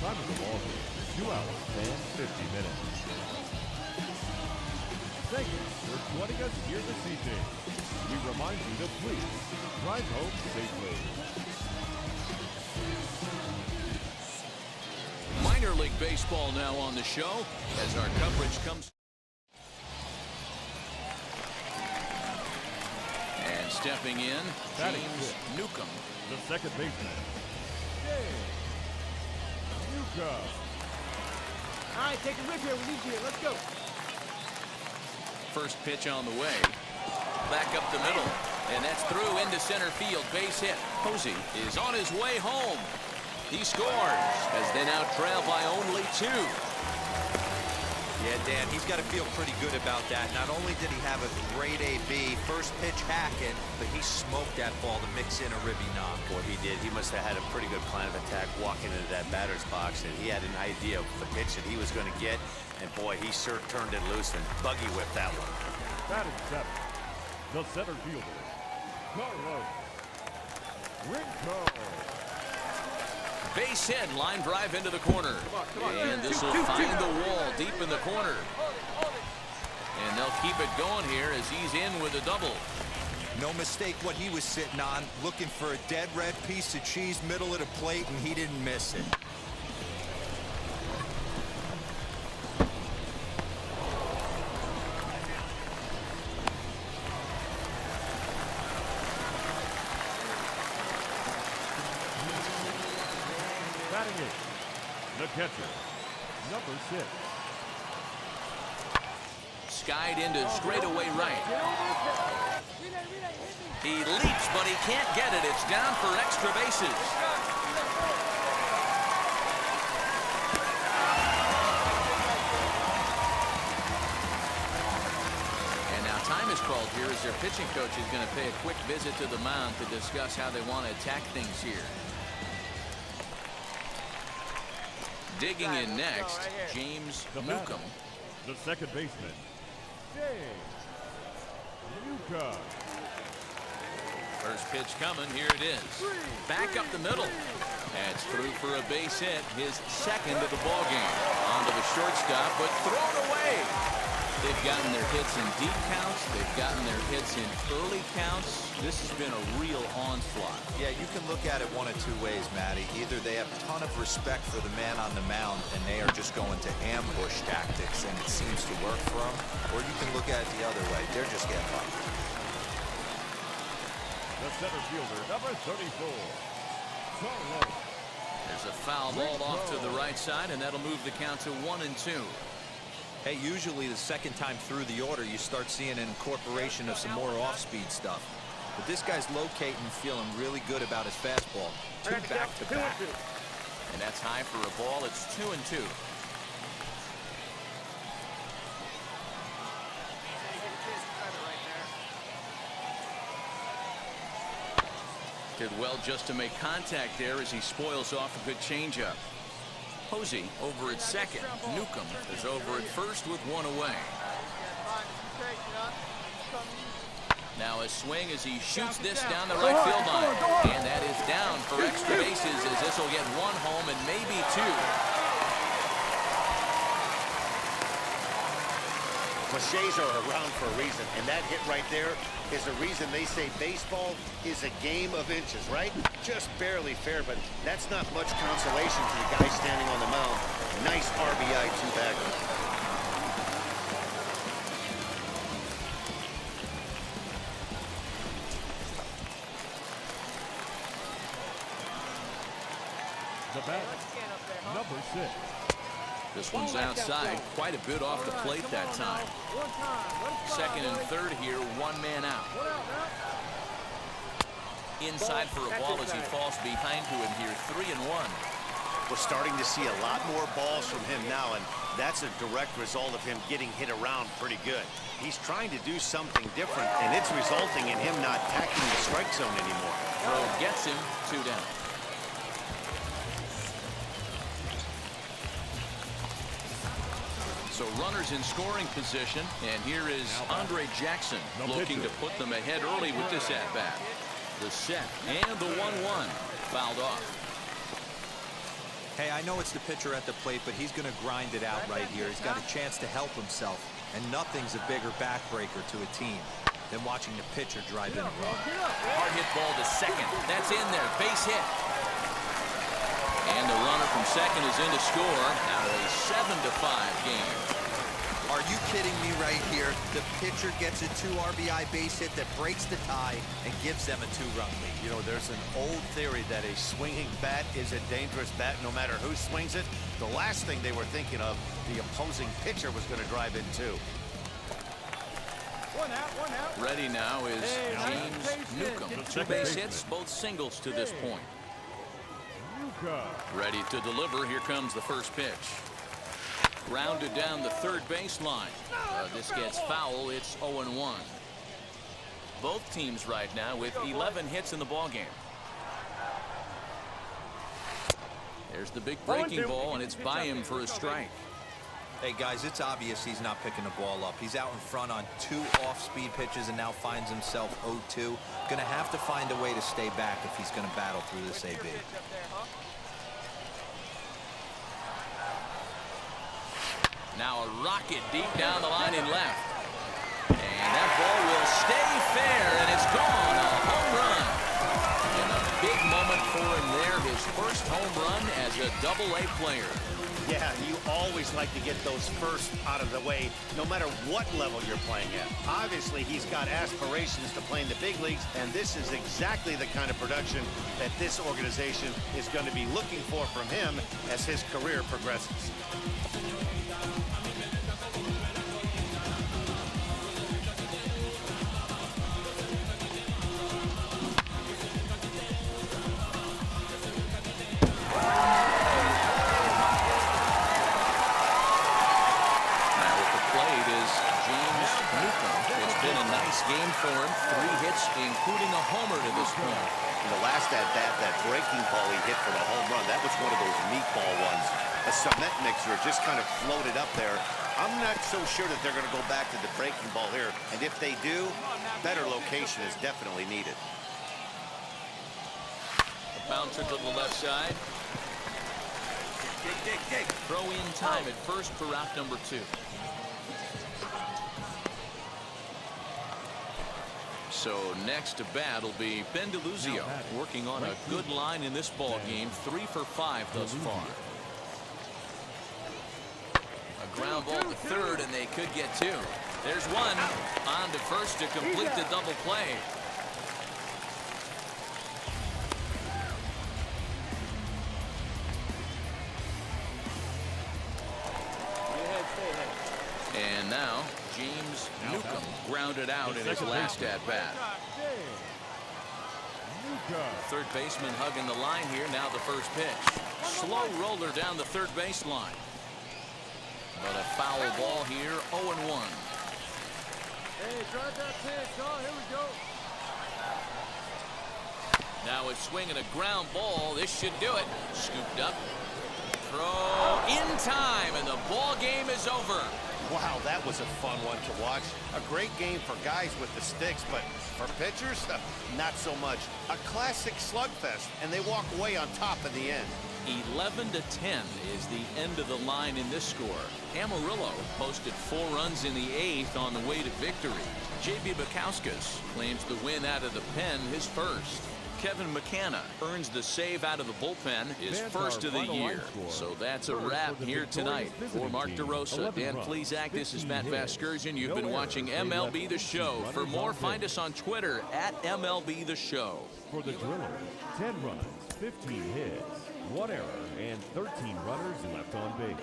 Time of the ball game, 2 hours and 50 minutes. Thank you for joining us here this evening. We remind you to please drive home safely. Minor League Baseball now on the show as our coverage comes. And stepping in, James Newcomb. The second baseman, James Newcomb. All right, take a rip here. We need you here. Let's go. First pitch on the way. Back up the middle. And that's through into center field. Base hit. Posey is on his way home. He scores as they now trail by only 2. Yeah, Dan, he's got to feel pretty good about that. Not only did he have a great AB, first pitch hacking, but he smoked that ball to mix in a ribby knock. Boy, he did. He must have had a pretty good plan of attack walking into that batter's box, and he had an idea of the pitch that he was going to get. And boy, he sure turned it loose and buggy whipped that one. Batting 7, the center fielder, Carlos Rinco. Base hit, line drive into the corner. And this will find the wall deep in the corner. And they'll keep it going here as he's in with a double. No mistake what he was sitting on, looking for a dead red piece of cheese middle of the plate, and he didn't miss it. The catcher, number 6. Skied into straightaway right. He leaps, but he can't get it. It's down for extra bases. And now time is called here as their pitching coach is going to pay a quick visit to the mound to discuss how they want to attack things here. Digging in next, James Newcomb. The second baseman, James Newcomb. First pitch coming, here it is. Back up the middle. That's through for a base hit, his second of the ball game. Onto the shortstop, but thrown away. They've gotten their hits in deep counts. They've gotten their hits in early counts. This has been a real onslaught. Yeah, you can look at it one of 2 ways, Matty. Either they have a ton of respect for the man on the mound and they are just going to ambush tactics and it seems to work for them, or you can look at it the other way. They're just getting lucky. The center fielder, number 34, Carlos. There's a foul ball off to the right side, and that'll move the count to 1-2. Hey, usually the second time through the order, you start seeing an incorporation of some more off-speed stuff. But this guy's locating, feeling really good about his fastball. 2 back-to-back. And that's high for a ball. It's 2-2. Did well just to make contact there as he spoils off a good changeup. Posey over at second. Newcomb is over at first with 1 away. Now a swing as he shoots this down the right field line. And that is down for extra bases as this will get 1 home and maybe 2. Cliches are around for a reason, and that hit right there is the reason they say baseball is a game of inches, right? Just barely fair, but that's not much consolation for the guy standing on the mound. Nice RBI 2-bagger. The batter, number 6. This one's outside, quite a bit off the plate that time. Second and third here, 1 man out. Inside for a ball as he falls behind to him here, 3-1. We're starting to see a lot more balls from him now, and that's a direct result of him getting hit around pretty good. He's trying to do something different, and it's resulting in him not attacking the strike zone anymore. Throw gets him, 2 down. So runners in scoring position, and here is Andre Jackson looking to put them ahead early with this at-bat. The set and the 1-1 fouled off. Hey, I know it's the pitcher at the plate, but he's going to grind it out right here. He's got a chance to help himself, and nothing's a bigger backbreaker to a team than watching the pitcher drive in a run. Hard hit ball to second. That's in there. Base hit. And the runner from second is in to score. Now a 7-5 game. Are you kidding me right here? The pitcher gets a 2 RBI base hit that breaks the tie and gives them a 2-run lead. You know, there's an old theory that a swinging bat is a dangerous bat no matter who swings it. The last thing they were thinking of, the opposing pitcher was going to drive in too. One out. Ready now is James Newcomb. 2 base hits, both singles to this point. Ready to deliver. Here comes the first pitch. Grounded down the third baseline. This gets foul. It's 0-1. Both teams right now with 11 hits in the ballgame. There's the big breaking ball, and it's by him for a strike. Hey, guys, it's obvious he's not picking the ball up. He's out in front on 2 off-speed pitches and now finds himself 0-2. Going to have to find a way to stay back if he's going to battle through this AB. Now a rocket deep down the line in left. And that ball will stay fair, and it's gone. A home run. And a big moment for him there. His first home run as a Double-A player. Yeah, you always like to get those first out of the way, no matter what level you're playing at. Obviously, he's got aspirations to play in the big leagues, and this is exactly the kind of production that this organization is going to be looking for from him as his career progresses. Game for him, 3 hits, including a homer to this point. In the last at-bat, that breaking ball he hit for the home run, that was one of those meatball ones. A cement mixer just kind of floated up there. I'm not so sure that they're going to go back to the breaking ball here. And if they do, better location is definitely needed. A bouncer to the left side. Throw in time at first for route number 2. So next to bat will be Ben DeLuzio, working on a good line in this ball game, 3 for 5 thus far. A ground ball to third, and they could get 2. There's one on to first to complete the double play. And now James Newcomb grounded out in his last at-bat. Third baseman hugging the line here. Now the first pitch. Slow roller down the third baseline. But a foul ball here, 0-1. Hey, drive that pitch. Oh, here we go. Now it's swinging a ground ball. This should do it. Scooped up. Throw in time, and the ball game is over. Wow, that was a fun one to watch. A great game for guys with the sticks, but for pitchers, not so much. A classic slugfest, and they walk away on top in the end. 11-10 is the end of the line in this score. Amarillo posted 4 runs in the 8th on the way to victory. J.B. Bukowskis claims the win out of the pen, his first. Kevin McCanna earns the save out of the bullpen, his first of the year. So that's a wrap here tonight. For Mark DeRosa, Dan Plesac, this is Matt Vasgersian. You've been watching MLB The Show. For more, find us on Twitter at MLB The Show. For the Drillers, 10 runs, 15 hits, 1 error, and 13 runners left on base.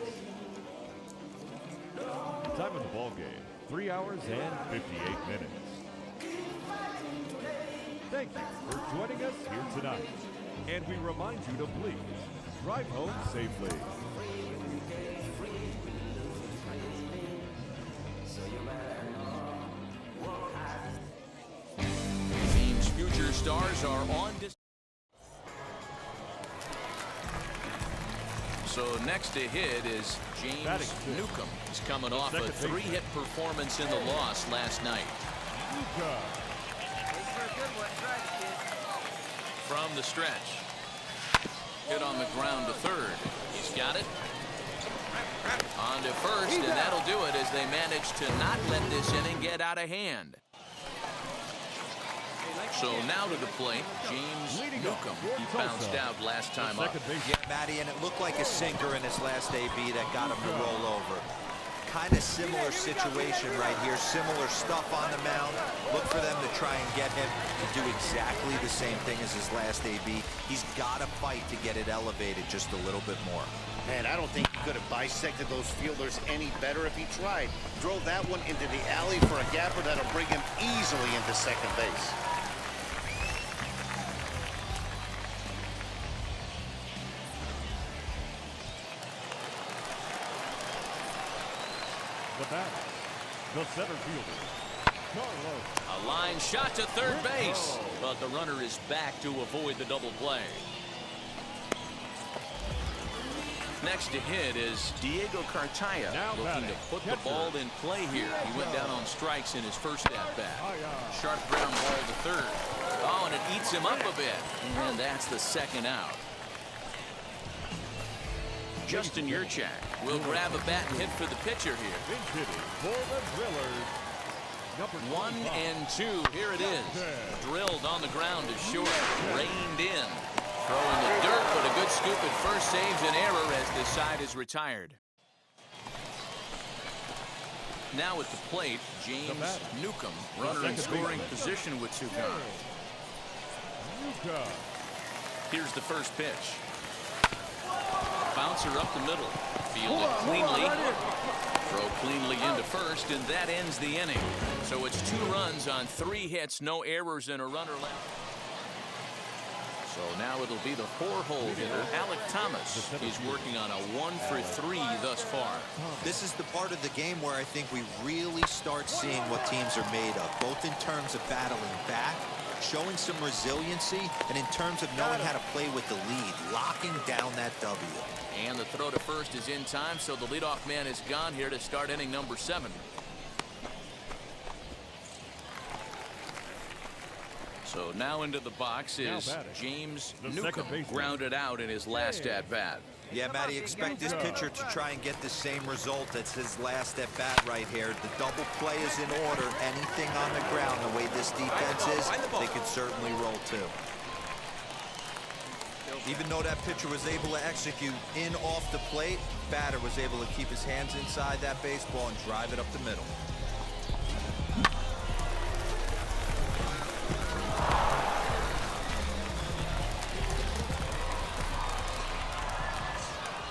Time of the ball game, 3 hours and 58 minutes. Thank you for joining us here tonight. And we remind you to please drive home safely. The team's future stars are on display. So next to hit is James Newcomb. He's coming off a 3-hit performance in the loss last night. From the stretch. Hit on the ground to third. He's got it. On to first, and that'll do it as they manage to not let this inning get out of hand. So now to the plate, James Newcomb. He bounced out last time up. Yeah, Matty, and it looked like a sinker in his last AB that got him to roll over. Kind of similar situation right here. Similar stuff on the mound. Look for them to try and get him to do exactly the same thing as his last AB. He's got to fight to get it elevated just a little bit more. Man, I don't think he could have bisected those fielders any better if he tried. Drove that one into the alley for a gapper that'll bring him easily into second base. The batter, the center fielder, Carlos. A line shot to third base, but the runner is back to avoid the double play. Next to hit is Diego Cartaya, looking to put the ball in play here. He went down on strikes in his first at-bat. Sharp ground ball to third. Oh, and it eats him up a bit. And that's the second out. Justin Yurchak will grab a bat and hit for the pitcher here. For the Drillers. 1 and 2. Here it is. Drilled on the ground to short. Reined in. Throwing the dirt, but a good scoop at first saves an error as the side is retired. Now at the plate, James Newcomb, runner in scoring position with two guys. Here's the first pitch. Bouncer up the middle. Fielded cleanly. Throw cleanly into first, and that ends the inning. So it's 2 runs on 3 hits, no errors, and a runner left. So now it'll be the 4-hole hitter, Alec Thomas. He's working on a 1-for-3 thus far. This is the part of the game where I think we really start seeing what teams are made of, both in terms of battling back, showing some resiliency, and in terms of knowing how to play with the lead, locking down that W. And the throw to first is in time, so the leadoff man is gone here to start inning number 7. So now into the box is James Newcomb, grounded out in his last at-bat. Yeah, Matty, expect this pitcher to try and get the same result as his last at-bat right here. The double play is in order. Anything on the ground, the way this defense is, they could certainly roll too. Even though that pitcher was able to execute in off the plate, batter was able to keep his hands inside that baseball and drive it up the middle.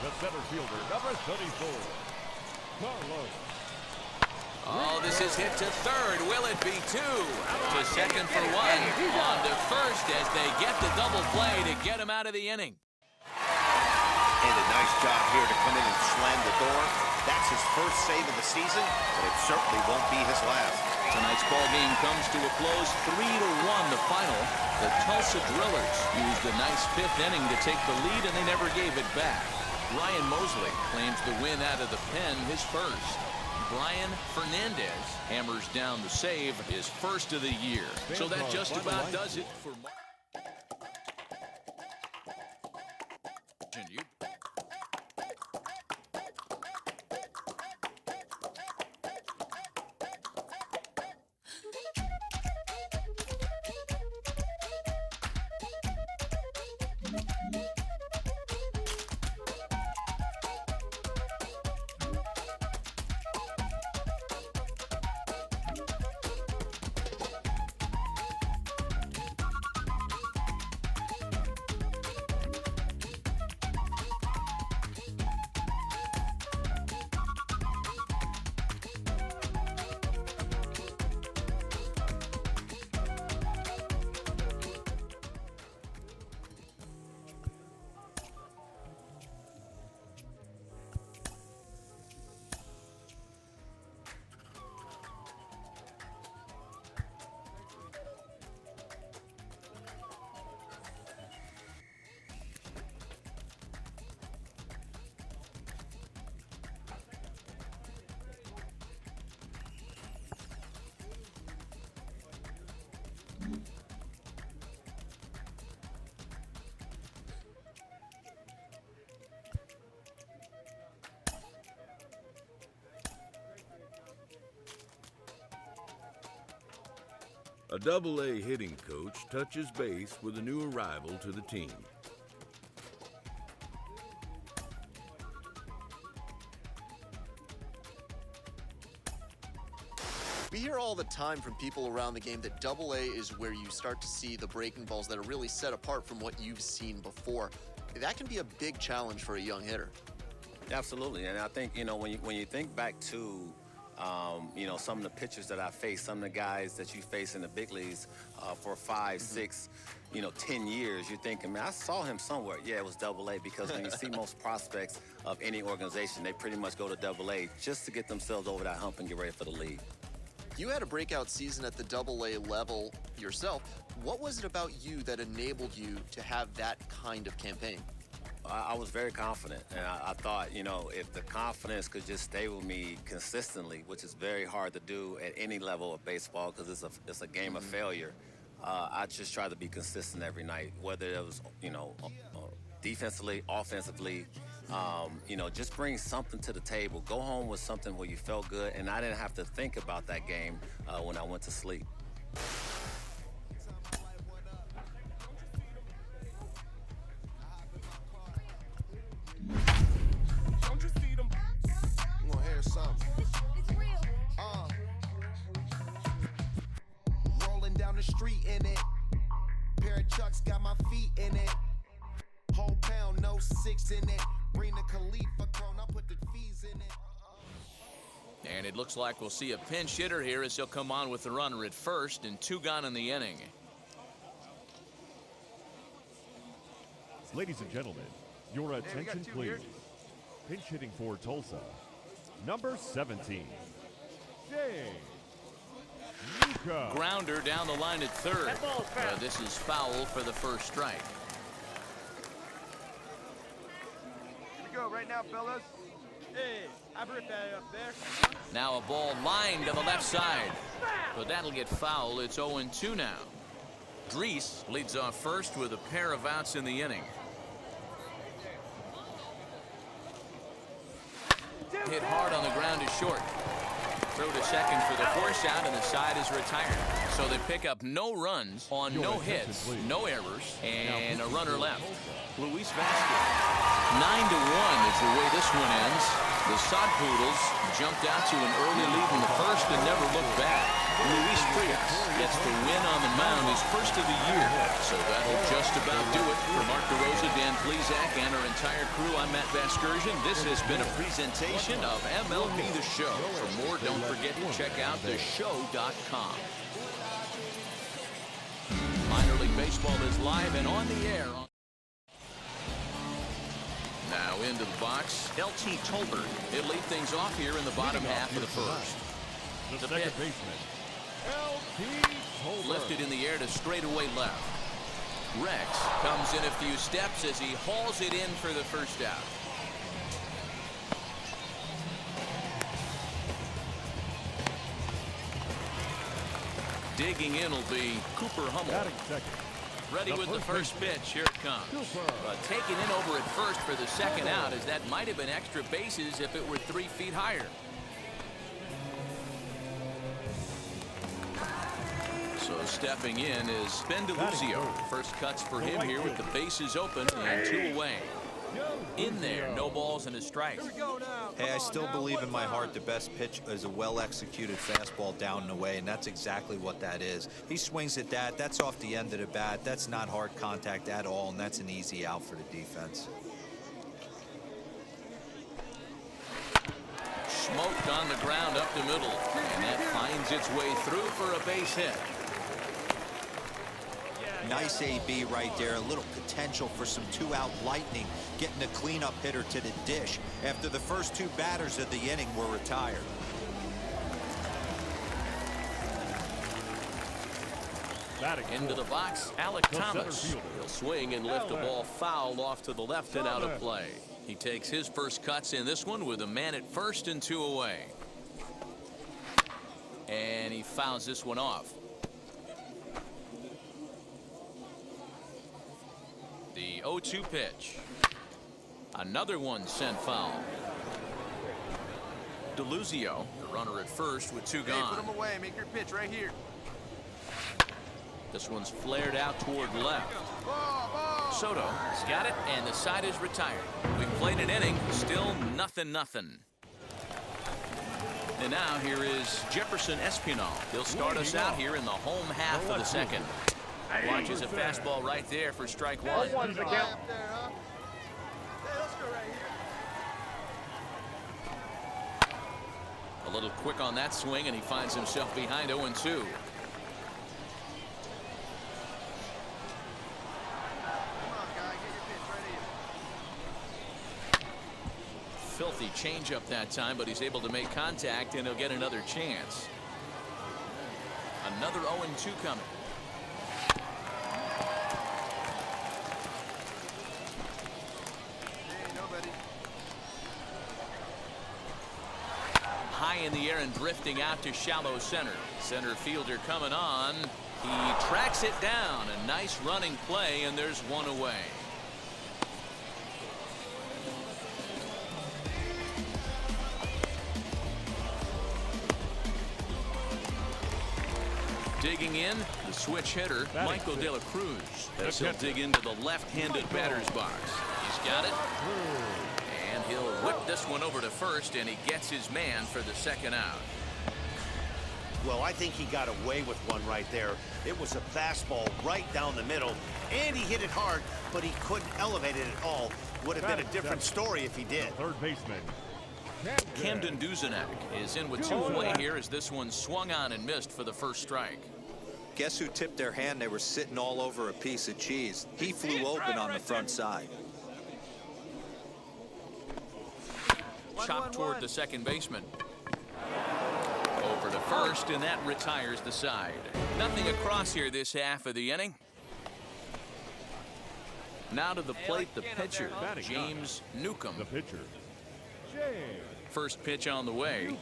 The center fielder, number 34, Carlos. Oh, this is hit to third. Will it be 2? To second for 1. On to first as they get the double play to get him out of the inning. And a nice job here to come in and slam the door. That's his first save of the season, but it certainly won't be his last. Tonight's ball game comes to a close, 3-1 the final. The Tulsa Drillers used a nice 5th inning to take the lead, and they never gave it back. Ryan Mosley claims the win out of the pen, his first. Brian Fernandez hammers down the save, his first of the year. So that just about does it for Mark. A Double-A hitting coach touches base with a new arrival to the team. We hear all the time from people around the game that Double-A is where you start to see the breaking balls that are really set apart from what you've seen before. That can be a big challenge for a young hitter. Absolutely, and I think, you know, when you think back to, you know, some of the pitchers that I faced, some of the guys that you face in the big leagues for 5, 6, you know, 10 years, you're thinking, man, I saw him somewhere. Yeah, it was Double-A, because when you see most prospects of any organization, they pretty much go to Double-A just to get themselves over that hump and get ready for the league. You had a breakout season at the Double-A level yourself. What was it about you that enabled you to have that kind of campaign? I was very confident, and I thought, you know, if the confidence could just stay with me consistently, which is very hard to do at any level of baseball because it's a game of failure, I just try to be consistent every night, whether it was, you know, defensively, offensively, you know, just bring something to the table. Go home with something where you felt good, and I didn't have to think about that game when I went to sleep. I'm gonna hear something. It's real. Rolling down the street in it. Pair of Chucks got my feet in it. Whole pound, no 6 in it. Bring the Khalifa cone, I put the fees in it. And it looks like we'll see a pinch hitter here as he'll come on with the runner at first, and 2 gone in the inning. Ladies and gentlemen, your attention please. Pinch hitting for Tulsa, number 17, Jay Luca. Grounder down the line at third. This is foul for the first strike. Here we go right now, fellas. Hey, I brought that up there. Now a ball lined to the left side, but that'll get foul. It's 0-2 now. Dries leads off first with a pair of outs in the inning. Hit hard on the ground is short. Throw to second for the force out, and the side is retired. So they pick up no runs on no hits, no errors, and a runner left. Luis Vasquez. 9-1 is the way this one ends. The Sod Poodles jumped out to an early lead in the first and never looked back. Luis Frias gets the win on the mound, his first of the year. So that'll just about do it. For Mark DeRosa, Dan Plesac, and our entire crew, I'm Matt Vasgersian. This has been a presentation of MLB The Show. For more, don't forget to check out theshow.com. Minor League Baseball is live and on the air. Now into the box, LT Tolbert. He'll lead things off here in the bottom half of the first. The second baseman, LT Tolbert. Lifted in the air to straightaway left. Rex comes in a few steps as he hauls it in for the first out. Digging in will be Cooper Hummel. Batting second. Ready with the first pitch. Here it comes. Taken in over at first for the second out, as that might have been extra bases if it were 3 feet higher. So stepping in is Spendiluzio. First cuts for him here with the bases open and 2 away. In there, no balls and a strike. Hey, I still believe in my heart the best pitch is a well-executed fastball down and away, and that's exactly what that is. He swings at that. That's off the end of the bat. That's not hard contact at all, and that's an easy out for the defense. Smoked on the ground up the middle, and that finds its way through for a base hit. Nice AB right there. A little potential for some 2-out lightning, getting the cleanup hitter to the dish after the first 2 batters of the inning were retired. Into the box, Alec Thomas. He'll swing and lift the ball foul off to the left and out of play. He takes his first cuts in this one with a man at first and 2 away. And he fouls this one off. The 0-2 pitch. Another one sent foul. DeLuzio, the runner at first with 2 gone. Put him away. Make your pitch right here. This one's flared out toward left. Soto has got it, and the side is retired. We've played an inning, still 0-0. And now here is Jefferson Espinal. He'll start us out here in the home half of the second. Launches a fastball right there for strike one. A little quick on that swing, and he finds himself behind 0-2. Filthy changeup that time, but he's able to make contact, and he'll get another chance. Another 0-2 coming. High in the air and drifting out to shallow center. Center fielder coming on. He tracks it down. A nice running play, and there's one away. Digging in, the switch hitter, Michael De La Cruz, as he'll dig into the left-handed batter's box. He's got it, and he'll whip this one over to first, and he gets his man for the second out. Well, I think he got away with one right there. It was a fastball right down the middle, and he hit it hard, but he couldn't elevate it at all. Would have been a different story if he did. Third baseman. Camden Duzenak is in with two away here as this one swung on and missed for the first strike. Guess who tipped their hand? They were sitting all over a piece of cheese. He flew open on the front side. Chopped toward the second baseman. Over to first, and that retires the side. Nothing across here this half of the inning. Now to the plate, the pitcher, James Newcomb. The pitcher. First pitch on the way.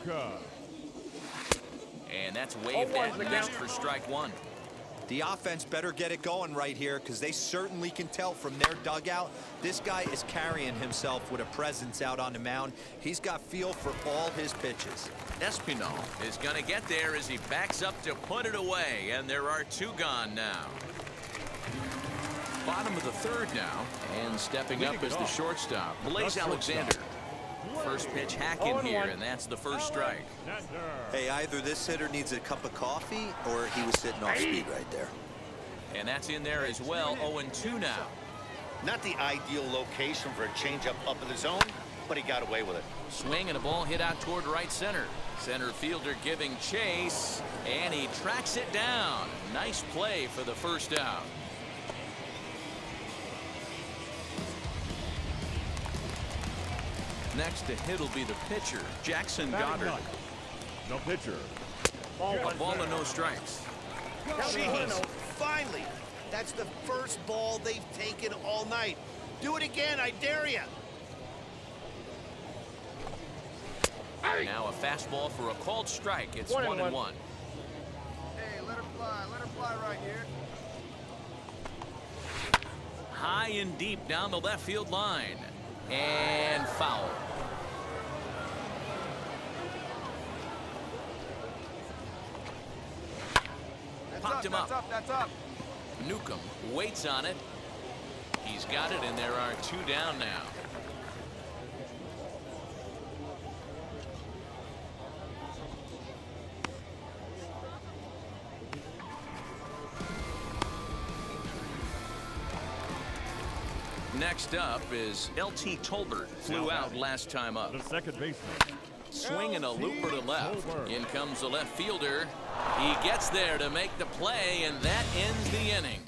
And that's waved at and missed for strike one. The offense better get it going right here, because they certainly can tell from their dugout this guy is carrying himself with a presence out on the mound. He's got feel for all his pitches. Espinal is going to get there as he backs up to put it away, and there are two gone now. Bottom of the third now, and stepping up is the shortstop, Blaze Alexander. First pitch hacking here, and that's the first strike. Hey, either this hitter needs a cup of coffee or he was sitting off speed right there. And that's in there as well. 0-2 now. Not the ideal location for a changeup up in the zone, but he got away with it. Swing and a ball hit out toward right center. Center fielder giving chase, and he tracks it down. Nice play for the first out. Next to hit will be the pitcher, Jackson Goddard. No pitcher. A ball and no strikes. Jeez, finally. That's the first ball they've taken all night. Do it again, I dare you. Now a fastball for a called strike. It's 1-1. Hey, let her fly right here. High and deep down the left field line. And foul. Popped him up. That's up. Newcomb waits on it. He's got it, and there are two down now. Next up is L.T. Tolbert. Flew out last time up. The second baseman. Swinging a looper to left. In comes the left fielder. He gets there to make the play, and that ends the inning.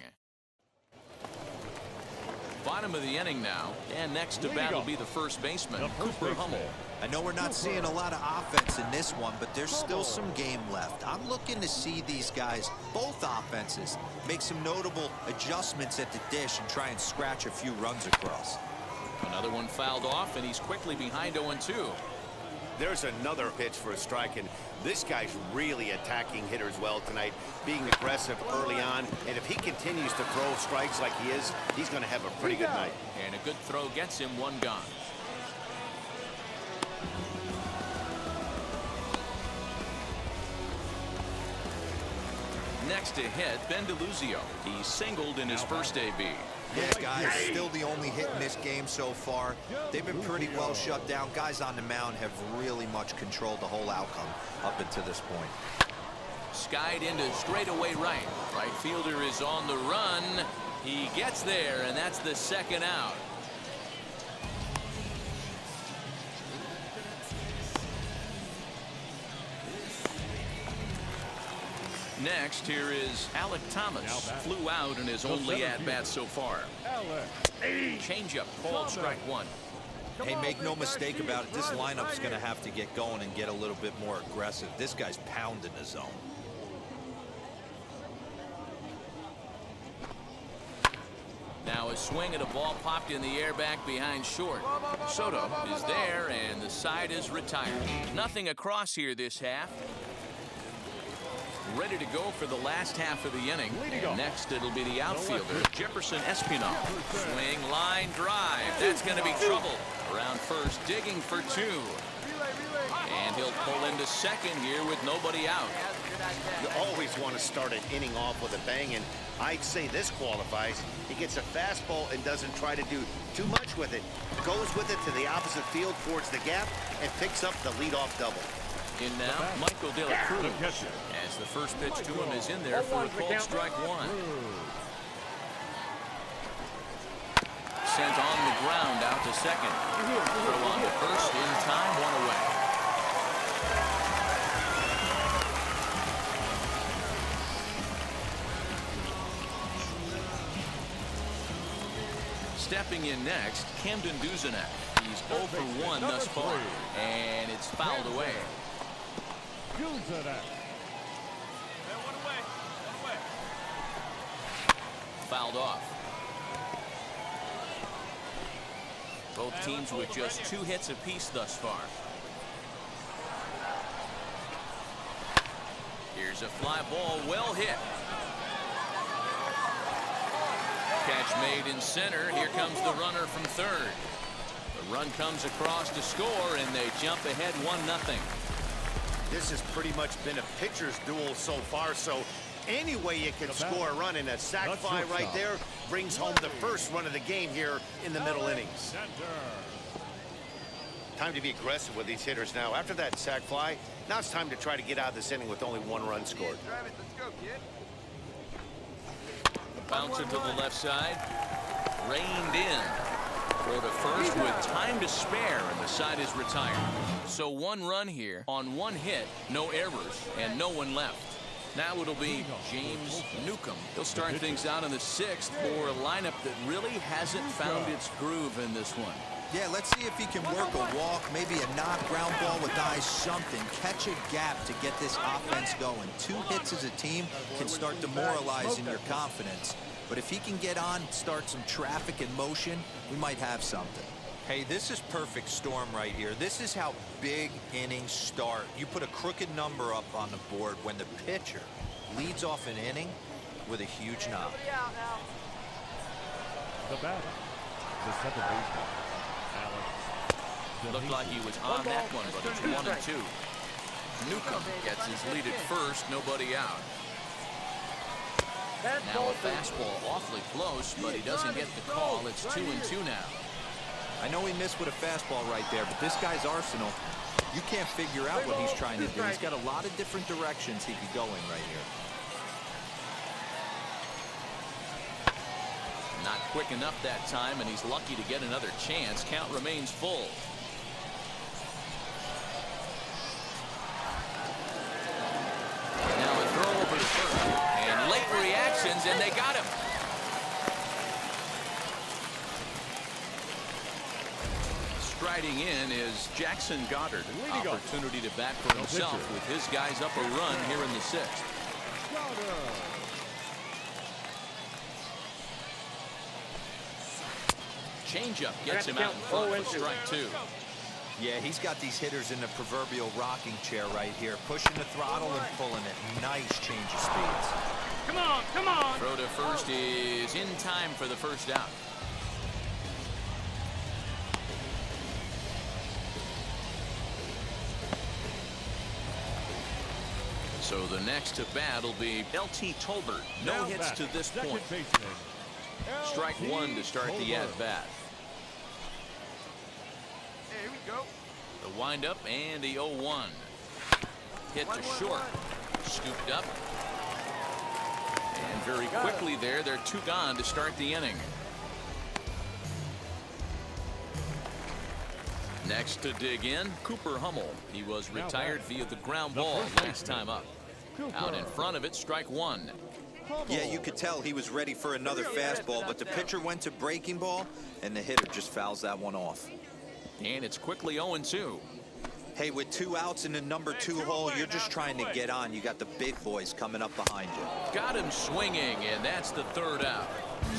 Bottom of the inning now, and next to bat will be the first baseman, Cooper Hummel. I know we're not seeing a lot of offense in this one, but there's still some game left. I'm looking to see these guys, both offenses, make some notable adjustments at the dish and try and scratch a few runs across. Another one fouled off, and he's quickly behind 0-2. There's another pitch for a strike, and this guy's really attacking hitters well tonight, being aggressive early on, and if he continues to throw strikes like he is, he's going to have a pretty good night. And a good throw gets him one gone. Next to hit, Ben DeLuzio. He singled in his first AB. Yeah, guys, still the only hit in this game so far. They've been pretty well shut down. Guys on the mound have really much controlled the whole outcome up until this point. Skied into straightaway right. Right fielder is on the run. He gets there, and that's the second out. Next, here is Alec Thomas. Flew out in his only at-bat so far. Changeup called strike one. Hey, make no mistake about it. This lineup's going to have to get going and get a little bit more aggressive. This guy's pounding the zone. Now a swing at a ball popped in the air back behind short. Soto is there, and the side is retired. Nothing across here this half. Ready to go for the last half of the inning. And next, it'll be the outfielder, Jefferson Espinal. Swing, line, drive. That's going to be trouble. Around first, digging for two. And he'll pull into second here with nobody out. You always want to start an inning off with a bang, and I'd say this qualifies. He gets a fastball and doesn't try to do too much with it. Goes with it to the opposite field towards the gap and picks up the leadoff double. In now, Michael De La Cruz. As the first pitch to him is in there for a called strike one. Sent on the ground out to second. Throw on to first in time, one away. Stepping in next, Camden Duzenak. He's 0 for 1 thus far, and it's fouled away. Fouled off. Both teams with just 2 hits apiece thus far. Here's a fly ball, well hit. Catch made in center. Here comes the runner from third. The run comes across to score, and they jump ahead 1-0. This has pretty much been a pitcher's duel so far, so any way you can score a run, in a sac fly right there brings home the first run of the game here in the middle innings. Time to be aggressive with these hitters now. After that sac fly, now it's time to try to get out of this inning with only 1 run scored. Let's go, kid. Bouncer to the left side. Reined in. Throw to first with time to spare, and the side is retired. So 1 run here on 1 hit, no errors, and no one left. Now it'll be James Newcomb. He'll start things out in the 6th for a lineup that really hasn't found its groove in this one. Yeah, let's see if he can work a walk, maybe a knock, ground ball with eyes, something. Catch a gap to get this offense going. 2 hits as a team can start demoralizing your confidence. But if he can get on, start some traffic in motion, we might have something. Hey, this is perfect storm right here. This is how big innings start. You put a crooked number up on the board when the pitcher leads off an inning with a huge knock. The batter, the second baseman, Alex. Looked like he was on that one, but it's 1-2. Newcomb gets his lead at first, nobody out. Now a fastball awfully close, but he doesn't get the call. It's 2-2 now. I know he missed with a fastball right there, but this guy's arsenal, you can't figure out what he's trying to do. He's got a lot of different directions he could go in right here. Not quick enough that time, and he's lucky to get another chance. Count remains full. Now a throw over to first, and late reactions, and they got him. Striding in is Jackson Goddard. Opportunity to bat for himself with his guys up a run here in the 6th. Changeup gets him out in front for strike 2. Yeah, he's got these hitters in the proverbial rocking chair right here, pushing the throttle and pulling it. Nice change of speeds. Come on, come on. Throw to first is in time for the first out. So the next to bat will be L.T. Tolbert. No Now hits back, to this second point. baseman, Strike L.T. one to start the Tolbert. at-bat. Hey, here we go. The windup and the 0-1. Hit to short. Scooped up. And very quickly there, they're 2 gone to start the inning. Next to dig in, Cooper Hummel. He was retired via the ground ball last time up. Out in front of it, strike one. Yeah, you could tell he was ready for another fastball, but the pitcher went to breaking ball, and the hitter just fouls that one off. And it's quickly 0-2. Hey, with 2 outs in the number 2 hole, you're just trying to get on. You got the big boys coming up behind you. Got him swinging, and that's the 3rd out.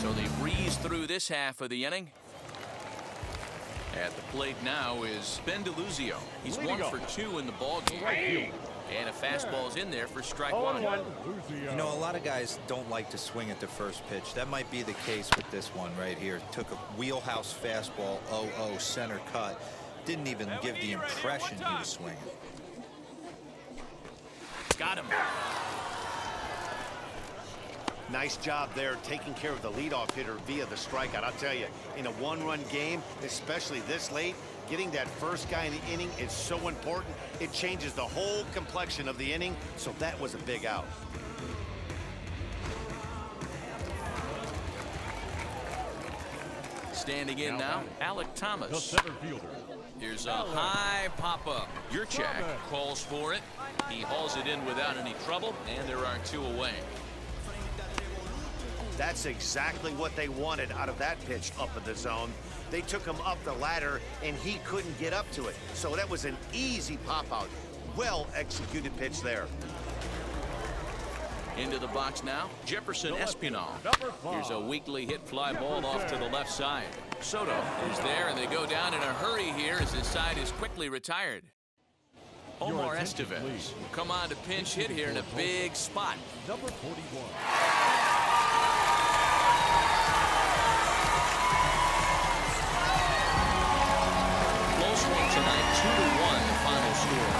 So they breeze through this half of the inning. At the plate now is Ben DeLuzio. He's 1 for 2 in the ballgame. And a fastball's in there for strike one. You know, a lot of guys don't like to swing at the first pitch. That might be the case with this one right here. Took a wheelhouse fastball, 0-0 center cut. Didn't even give the impression he was swinging. Got him. Nice job there taking care of the leadoff hitter via the strikeout. I'll tell you, in a 1-run game, especially this late, getting that first guy in the inning is so important. It changes the whole complexion of the inning, so that was a big out. Standing in now, Alec The Thomas. center fielder. Here's a high pop-up. Yurchak calls for it. He hauls it in without any trouble, and there are 2 away. That's exactly what they wanted out of that pitch up in the zone. They took him up the ladder, and he couldn't get up to it. So that was an easy pop-out. Well-executed pitch there. Into the box now, Jefferson Espinal. Number 5. Here's a weakly hit fly ball off to the left side. Soto is there, and they go down in a hurry here as his side is quickly retired. Omar attention, Estevez please. will come on to pinch hit here in a big spot. Number 41. Close one tonight, 2-1 the final score.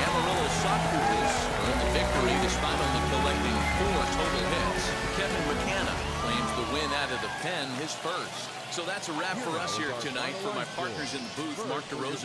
Amarillo Socceroos earned the victory despite only collecting 4 total hits. Kevin McCanna claims the win out of the pen, his first. So that's a wrap for us here tonight. For my partners in the booth, Mark DeRosa.